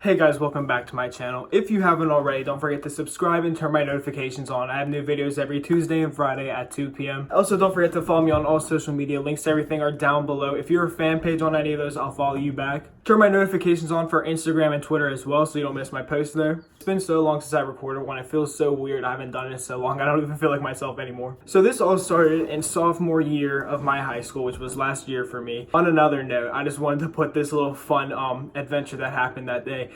Hey guys, welcome back to my channel. If you haven't already, don't forget to subscribe and turn my notifications on. I have new videos every Tuesday and Friday at 2 p.m. Also, don't forget to follow me on all social media. Links to everything are down below. If you're a fan page on any of those, I'll follow you back. Turn my notifications on for Instagram and Twitter as well so you don't miss my posts there. It's been so long since I recorded one. It feels so weird. I haven't done it in so long. I don't even feel like myself anymore. So this all started in sophomore year of my high school, which was last year for me. On another note, I just wanted to put this little fun adventure that happened that day.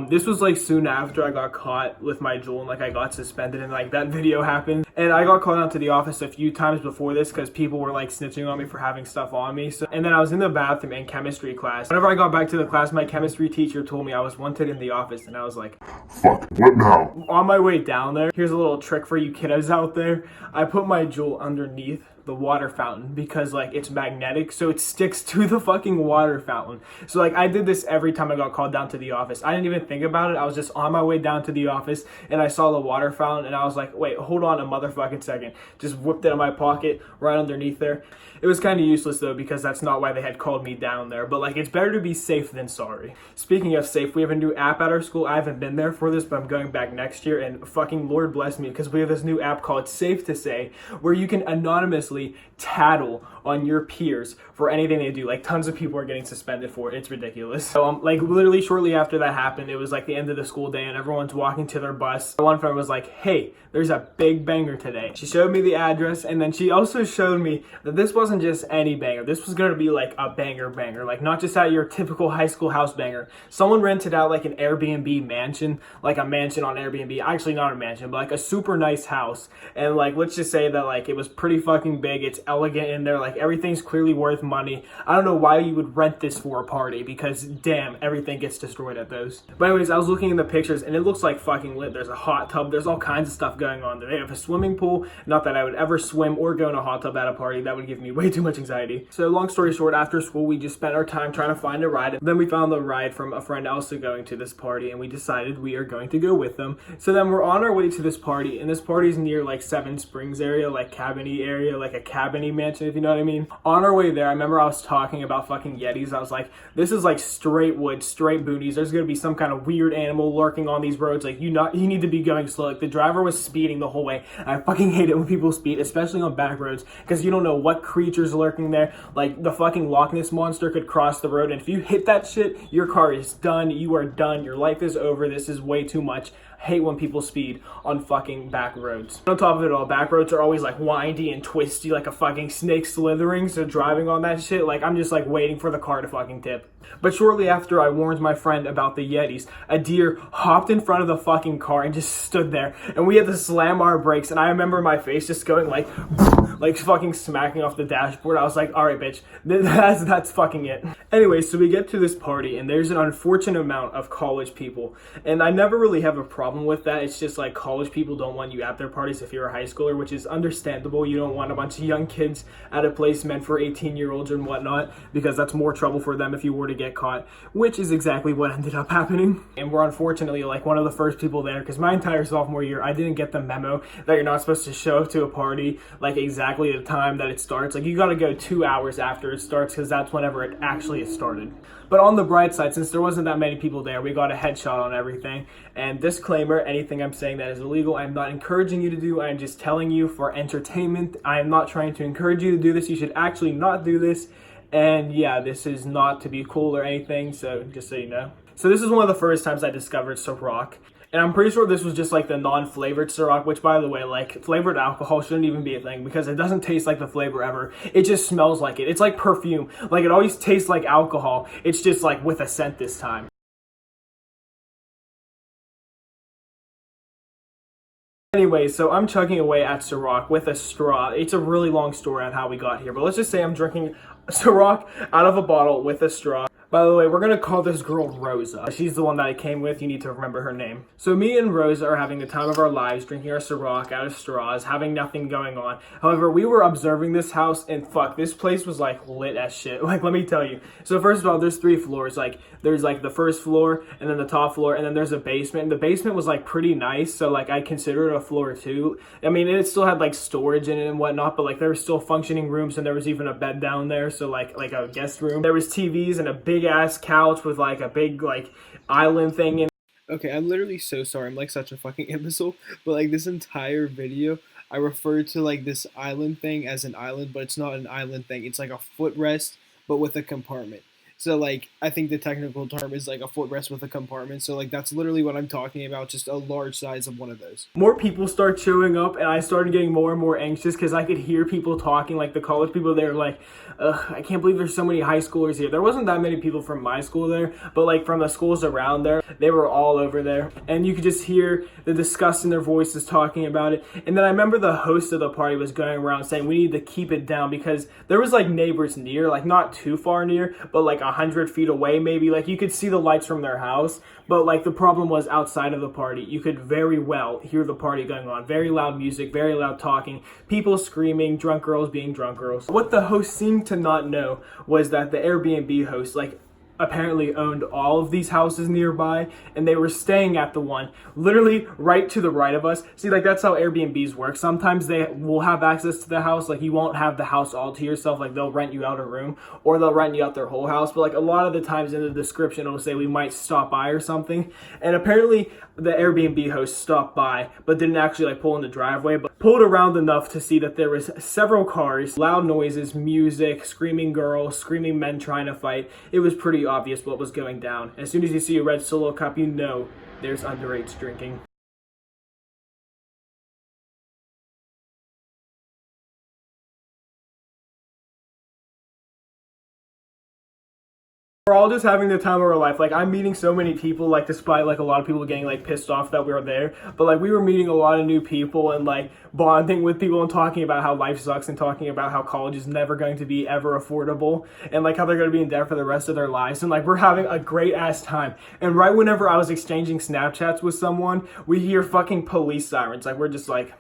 This was like soon after I got caught with my jewel and like I got suspended and like that video happened. And I got called out to the office a few times before this because people were like snitching on me for having stuff on me. And then I was in the bathroom in chemistry class. Whenever I got back to the class, my chemistry teacher told me I was wanted in the office, and I was like, fuck, what now? On my way down there, here's a little trick for you kiddos out there. I put my jewel underneath the water fountain because like it's magnetic, so it sticks to the fucking water fountain. So like I did this every time I got called down to the office. I didn't even think about it. I was just on my way down to the office and I saw the water fountain and I was like, wait, hold on a motherfucking second. Just whipped it in my pocket right underneath there. It was kind of useless though because that's not why they had called me down there, but like it's better to be safe than sorry. Speaking of safe, we have a new app at our school. I haven't been there for this, but I'm going back next year, and fucking Lord bless me because we have this new app called Safe to Say where you can anonymously tattle on your peers for anything they do. Like tons of people are getting suspended for it. It's ridiculous. So like literally shortly after that happened, it was like the end of the school day and everyone's walking to their bus. One friend was like, hey, there's a big banger today. She showed me the address, and then she also showed me that this wasn't just any banger. This was going to be like a banger, like not just at your typical high school house banger. Someone rented out like an Airbnb mansion, like a mansion on Airbnb. Actually not a mansion, but like a super nice house. And like let's just say that like it was pretty fucking big. It's elegant in there. Like everything's clearly worth money. I don't know why you would rent this for a party because damn, everything gets destroyed at those. But anyways, I was looking in the pictures and it looks like fucking lit. There's a hot tub. There's all kinds of stuff going on there. They have a swimming pool. Not that I would ever swim or go in a hot tub at a party. That would give me way too much anxiety. So long story short, after school, we just spent our time trying to find a ride. Then we found the ride from a friend also going to this party and we decided we are going to go with them. So then we're on our way to this party, and this party is near like Seven Springs area, like cabiny area, like a cabiny mansion, if you know what I mean. On our way there, I remember I was talking about fucking Yetis. I was like, this is like straight wood, straight boonies. There's gonna be some kind of weird animal lurking on these roads. Like you need to be going slow. Like the driver was speeding the whole way. And I fucking hate it when people speed, especially on back roads, because you don't know what creature's lurking there. Like the fucking Loch Ness monster could cross the road, and if you hit that shit, your car is done. You are done. Your life is over. This is way too much. I hate when people speed on fucking back roads. On top of it all, back roads are always like windy and twisty, like a fucking snake slithering. So driving on that shit, like I'm just like waiting for the car to fucking tip. But shortly after I warned my friend about the Yetis, a deer hopped in front of the fucking car and just stood there. And we had to slam our brakes. And I remember my face just going like fucking smacking off the dashboard. I was like, all right, bitch, that's fucking it. Anyway, so we get to this party and there's an unfortunate amount of college people. And I never really have a problem with that. It's just like college people don't want you at their parties if you're a high schooler, which is understandable. You don't want a bunch of young kids at a place meant for 18-year-olds and whatnot, because that's more trouble for them if you were to get caught, which is exactly what ended up happening. And we're unfortunately like one of the first people there, because my entire sophomore year, I didn't get the memo that you're not supposed to show up to a party like exactly at the time that it starts. Like you gotta go 2 hours after it starts, because that's whenever it actually is started. But on the bright side, since there wasn't that many people there, we got a headshot on everything. And disclaimer, anything I'm saying that is illegal, I'm not encouraging you to do. I'm just telling you for entertainment. I am not trying to encourage you to do this. You should actually not do this. And yeah, this is not to be cool or anything, so just so you know. So this is one of the first times I discovered Ciroc. And I'm pretty sure this was just like the non-flavored Ciroc, which by the way, like flavored alcohol shouldn't even be a thing because it doesn't taste like the flavor ever. It just smells like it. It's like perfume. Like it always tastes like alcohol. It's just like with a scent this time. Anyway, so I'm chugging away at Ciroc with a straw. It's a really long story on how we got here, but let's just say I'm drinking Ciroc out of a bottle with a straw. By the way, we're going to call this girl Rosa. She's the one that I came with. You need to remember her name. So me and Rosa are having the time of our lives, drinking our Ciroc out of straws, having nothing going on. However, we were observing this house, and fuck, this place was like lit as shit. Like, let me tell you. So first of all, there's 3 floors. Like, there's like the first floor, and then the top floor, and then there's a basement. And the basement was like pretty nice, so like I consider it a floor 2. I mean, it still had like storage in it and whatnot, but like there were still functioning rooms, and there was even a bed down there, so like a guest room. There was TVs and a big big ass couch with like a big like island thing in. Okay, I'm literally so sorry. I'm like such a fucking imbecile. But like this entire video, I refer to like this island thing as an island, but it's not an island thing. It's like a footrest, but with a compartment. So like I think the technical term is like a footrest with a compartment. So like that's literally what I'm talking about, just a large size of one of those. More people start showing up and I started getting more and more anxious because I could hear people talking, like the college people there, like, ugh, I can't believe there's so many high schoolers here. There wasn't that many people from my school there, but like from the schools around there, they were all over there. And you could just hear the disgust in their voices talking about it. And then I remember the host of the party was going around saying we need to keep it down because there was like neighbors near, like not too far near, but like 100 feet away maybe. Like you could see the lights from their house, but like the problem was outside of the party. You could very well hear the party going on. Very loud music, very loud talking, people screaming, drunk girls being drunk girls. What the host seemed to not know was that the Airbnb host, like, apparently owned all of these houses nearby, and they were staying at the one literally right to the right of us. See, like that's how Airbnbs work. Sometimes they will have access to the house, like you won't have the house all to yourself, like they'll rent you out a room or they'll rent you out their whole house, but like a lot of the times in the description it'll say we might stop by or something. And apparently the Airbnb host stopped by but didn't actually like pull in the driveway, but pulled around enough to see that there was several cars, loud noises, music, screaming girls, screaming men trying to fight. It was pretty obvious what was going down. As soon as you see a red Solo cup, you know there's underage drinking. We're all just having the time of our life. Like I'm meeting so many people, like despite like a lot of people getting like pissed off that we were there, but like we were meeting a lot of new people and like bonding with people and talking about how life sucks and talking about how college is never going to be ever affordable and like how they're going to be in debt for the rest of their lives. And like we're having a great ass time. And right whenever I was exchanging Snapchats with someone, we hear fucking police sirens. Like we're just like.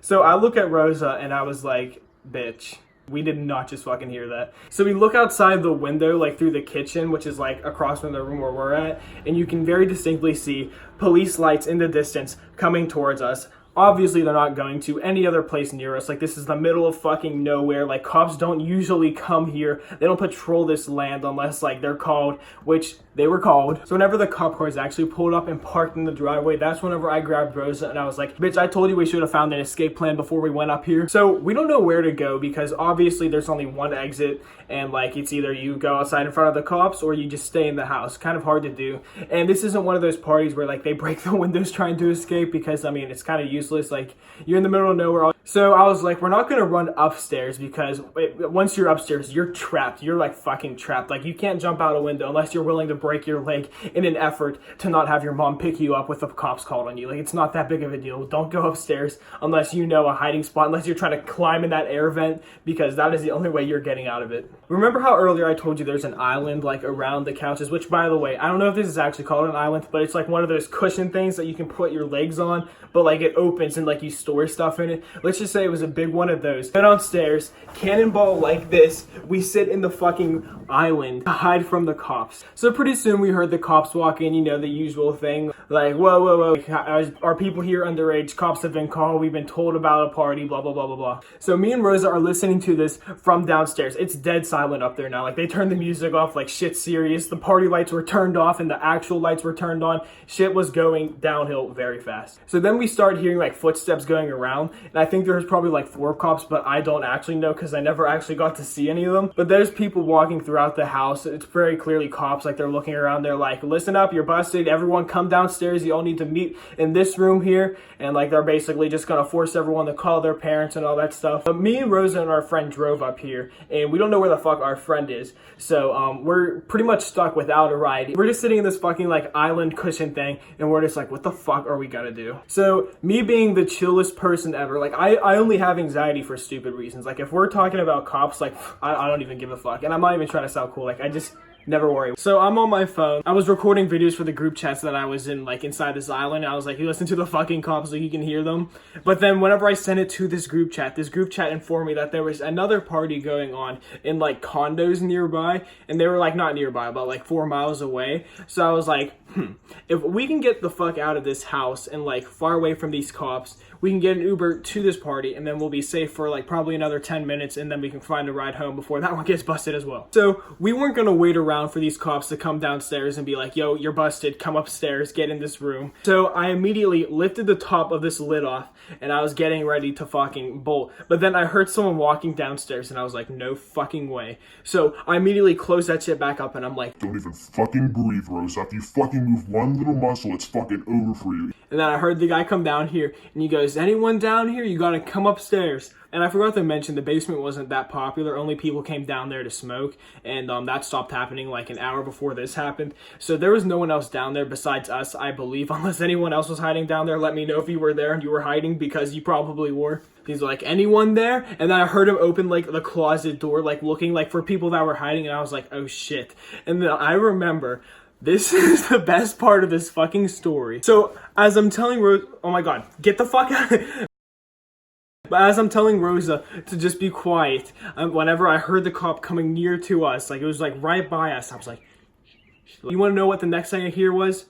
So I look at Rosa and I was like, bitch. We did not just fucking hear that. So we look outside the window, like through the kitchen, which is like across from the room where we're at, and you can very distinctly see police lights in the distance coming towards us. Obviously, they're not going to any other place near us. Like, this is the middle of fucking nowhere. Like, cops don't usually come here. They don't patrol this land unless, like, they're called, which they were called. So whenever the cop cars actually pulled up and parked in the driveway, that's whenever I grabbed Rosa and I was like, bitch, I told you we should have found an escape plan before we went up here. So we don't know where to go because obviously there's only one exit and, like, it's either you go outside in front of the cops or you just stay in the house. Kind of hard to do. And this isn't one of those parties where, like, they break the windows trying to escape because, I mean, it's kind of useless. Like, you're in the middle of nowhere. So I was like, we're not gonna run upstairs because once you're upstairs, you're trapped. You're like fucking trapped. Like, you can't jump out a window unless you're willing to break your leg in an effort to not have your mom pick you up with the cops called on you. Like, it's not that big of a deal. Don't go upstairs unless you know a hiding spot, unless you're trying to climb in that air vent, because that is the only way you're getting out of it. Remember how earlier I told you there's an island like around the couches, which, by the way, I don't know if this is actually called an island, but it's like one of those cushion things that you can put your legs on, but like it opens and like you store stuff in it. Let's just say it was a big one of those. Go downstairs, cannonball like this, we sit in the fucking island to hide from the cops. So pretty soon we heard the cops walk in, you know, the usual thing, like, whoa, whoa, whoa, are people here underage? Cops have been called, we've been told about a party, blah, blah, blah, blah, blah. So me and Rosa are listening to this from downstairs. It's dead silent up there now. Like, they turned the music off, like shit serious. The party lights were turned off and the actual lights were turned on. Shit was going downhill very fast. So then we started hearing like footsteps going around, and I think there's probably like 4 cops, but I don't actually know because I never actually got to see any of them. But there's people walking throughout the house. It's very clearly cops. Like, they're looking around. They're like, listen up, you're busted. Everyone come downstairs. You all need to meet in this room here. And like, they're basically just gonna force everyone to call their parents and all that stuff. But me and Rosa and our friend drove up here, and we don't know where the fuck our friend is. So we're pretty much stuck without a ride. We're just sitting in this fucking like island cushion thing, and we're just like, what the fuck are we gonna do? So me being the chillest person ever, like I only have anxiety for stupid reasons. Like, if we're talking about cops, like I don't even give a fuck, and I'm not even trying to sound cool. Like, I just Never worry. So I'm on my phone. I was recording videos for the group chats that I was in, like inside this island. I was like, you listen to the fucking cops so you can hear them. But then whenever I sent it to this group chat informed me that there was another party going on in like condos nearby. And they were like not nearby, but like 4 miles away. So I was like, if we can get the fuck out of this house and like far away from these cops, we can get an Uber to this party and then we'll be safe for like probably another 10 minutes and then we can find a ride home before that one gets busted as well. So we weren't gonna wait around for these cops to come downstairs and be like, yo, you're busted, come upstairs, get in this room. So I immediately lifted the top of this lid off and I was getting ready to fucking bolt. But then I heard someone walking downstairs and I was like, no fucking way. So I immediately closed that shit back up and I'm like, don't even fucking breathe, Rosa. If you fucking move one little muscle, it's fucking over for you. And then I heard the guy come down here and he goes, anyone down here? You gotta come upstairs. And I forgot to mention the basement wasn't that popular. Only people came down there to smoke. And that stopped happening like an hour before this happened. So there was no one else down there besides us, I believe. Unless anyone else was hiding down there. Let me know if you were there and you were hiding, because you probably were. He's like, anyone there? And then I heard him open like the closet door, like looking like for people that were hiding. And I was like, oh shit. And then I remember, this is the best part of this fucking story. So as I'm telling Rose, oh my god, get the fuck out. But as I'm telling Rosa to just be quiet, whenever I heard the cop coming near to us, like it was like right by us, I was like, you want to know what the next thing I hear was?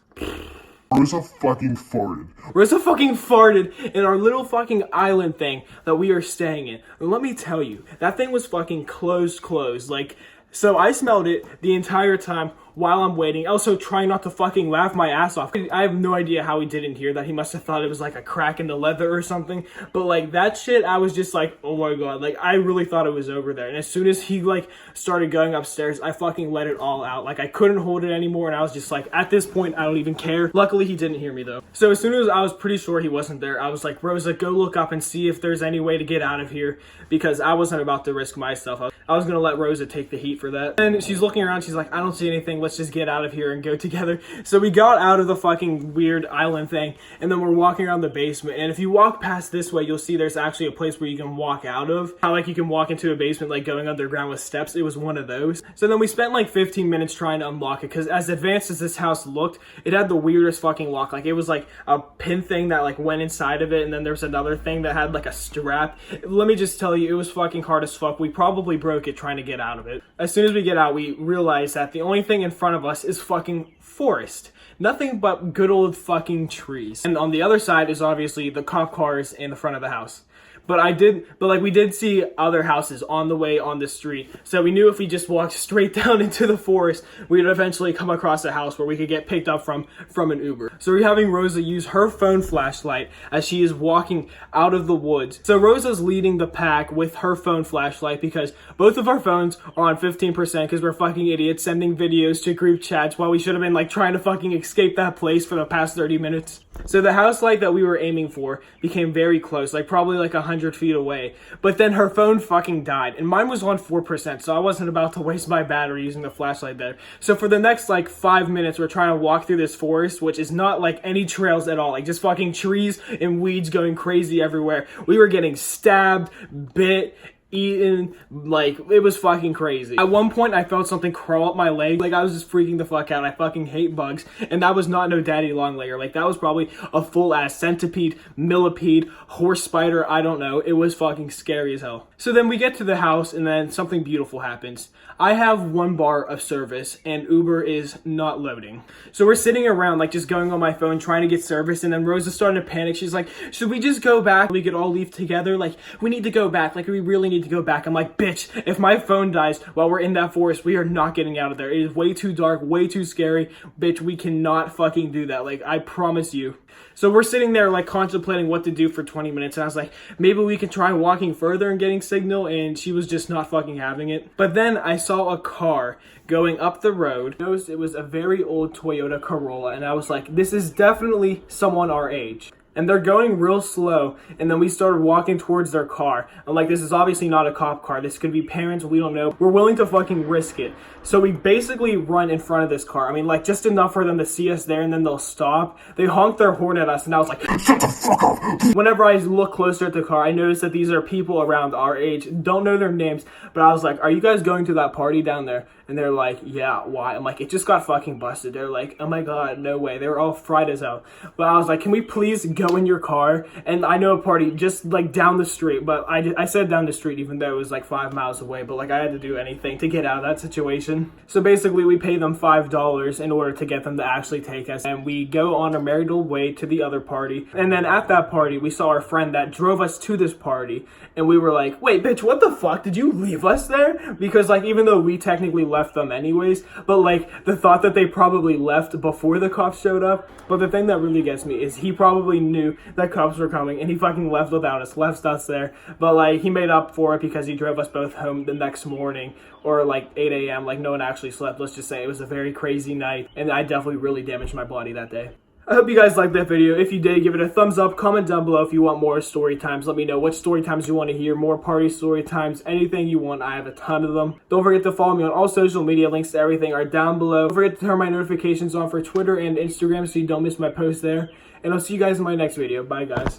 Rosa fucking farted. Rosa fucking farted in our little fucking island thing that we are staying in. And let me tell you, that thing was fucking closed. Like, so I smelled it the entire time while I'm waiting. Also trying not to fucking laugh my ass off. I have no idea how he didn't hear that. He must have thought it was like a crack in the leather or something. But like that shit, I was just like, oh my god. Like I really thought it was over there. And as soon as he like started going upstairs, I fucking let it all out. Like I couldn't hold it anymore. And I was just like, at this point, I don't even care. Luckily, he didn't hear me though. So as soon as I was pretty sure he wasn't there, I was like, Rosa, go look up and see if there's any way to get out of here. Because I wasn't about to risk myself. I was gonna let Rosa take the heat for that. And she's looking around. She's like, I don't see anything. Let's just get out of here and go together. So we got out of the fucking weird island thing, and then we're walking around the basement. And if you walk past this way, you'll see there's actually a place where you can walk out of. How like you can walk into a basement like going underground with steps. It was one of those. So then we spent like 15 minutes trying to unlock it, because as advanced as this house looked, it had the weirdest fucking lock. Like it was like a pin thing that like went inside of it, and then there's another thing that had like a strap. Let me just tell you, it was fucking hard as fuck. We probably broke it trying to get out of it. As soon as we get out, we realize that the only thing in front of us is fucking forest. Nothing but good old fucking trees. And on the other side is obviously the cop cars in the front of the house. But we did see other houses on the way on the street. So we knew if we just walked straight down into the forest, we'd eventually come across a house where we could get picked up from an Uber. So we're having Rosa use her phone flashlight as she is walking out of the woods. So Rosa's leading the pack with her phone flashlight because both of our phones are on 15% because we're fucking idiots sending videos to group chats while we should have been like trying to fucking escape that place for the past 30 minutes. So the house light that we were aiming for became very close, like probably like 100 feet away. But then her phone fucking died, and mine was on 4%, so I wasn't about to waste my battery using the flashlight there. So for the next like 5 minutes, we're trying to walk through this forest, which is not like any trails at all, like just fucking trees and weeds going crazy everywhere. We were getting stabbed, bit, eaten, like it was fucking crazy. At one point I felt something crawl up my leg, like I was just freaking the fuck out. I fucking hate bugs, and that was not no daddy long legger. Like that was probably a full ass centipede, millipede, horse spider, I don't know. It was fucking scary as hell. So then we get to the house, and then something beautiful happens. I have 1 bar of service and Uber is not loading. So we're sitting around like just going on my phone trying to get service, and then Rosa's starting to panic. She's like, should we just go back? We could all leave together. Like we need to go back. Like we really need to go back. I'm like, bitch, if my phone dies while we're in that forest, we are not getting out of there. It is way too dark, way too scary. Bitch, we cannot fucking do that. Like I promise you. So we're sitting there like contemplating what to do for 20 minutes. And I was like, maybe we could try walking further and getting signal. And she was just not fucking having it. But then I saw a car going up the road. I noticed it was a very old Toyota Corolla. And I was like, this is definitely someone our age. and they're going real slow, and then we started walking towards their car. I'm like, this is obviously not a cop car. This could be parents, we don't know. We're willing to fucking risk it. So we basically run in front of this car. I mean, like, just enough for them to see us there, and then they'll stop. They honk their horn at us, and I was like, Shut the fuck up! whenever I look closer at the car, I noticed that these are people around our age. Don't know their names, but I was like, are you guys going to that party down there? And they're like, yeah, why? I'm like, it just got fucking busted. They're like, oh my god, no way. They were all fried as hell. But I was like, can we please go in your car? And I know a party just like down the street, but I said down the street even though it was like 5 miles away, but like I had to do anything to get out of that situation. So basically we pay them $5 in order to get them to actually take us. And we go on our merry little way to the other party. And then at that party, we saw our friend that drove us to this party. And we were like, wait, bitch, what the fuck? Did you leave us there? Because like, even though we technically left them anyways, but like the thought that they probably left before the cops showed up. But the thing that really gets me is he probably knew that cops were coming and he fucking left without us, left us there. But like, he made up for it because he drove us both home the next morning, or like 8 a.m. Like, no one actually slept. Let's just say it was a very crazy night, and I definitely really damaged my body that day. I hope you guys liked that video. If you did, give it a thumbs up. Comment down below if you want more story times. Let me know what story times you want to hear, more party story times, anything you want. I have a ton of them. Don't forget to follow me on all social media. Links to everything are down below. Don't forget to turn my notifications on for Twitter and Instagram so you don't miss my posts there. And I'll see you guys in my next video. Bye, guys.